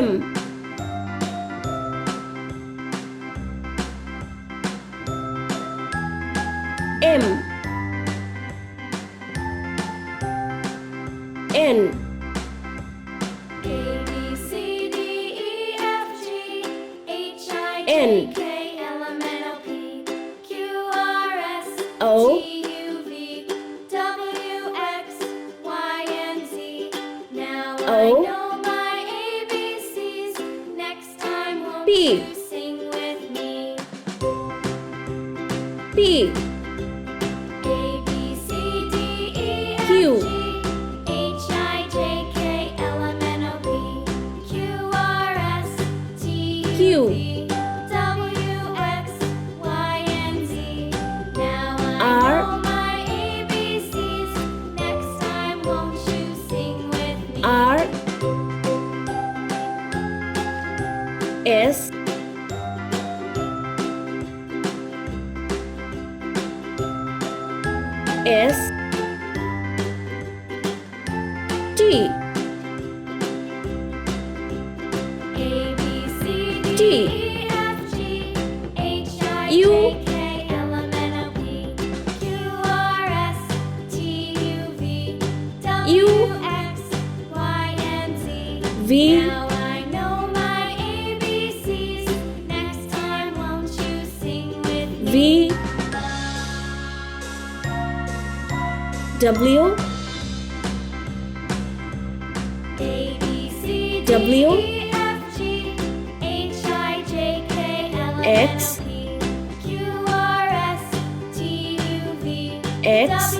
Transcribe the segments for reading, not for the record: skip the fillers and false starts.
M M N N O O P P Q Q R R S S T T U U V V W W X X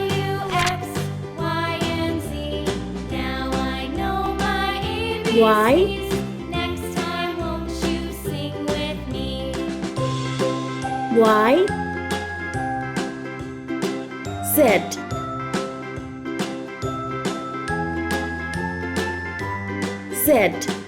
Y Y Z Z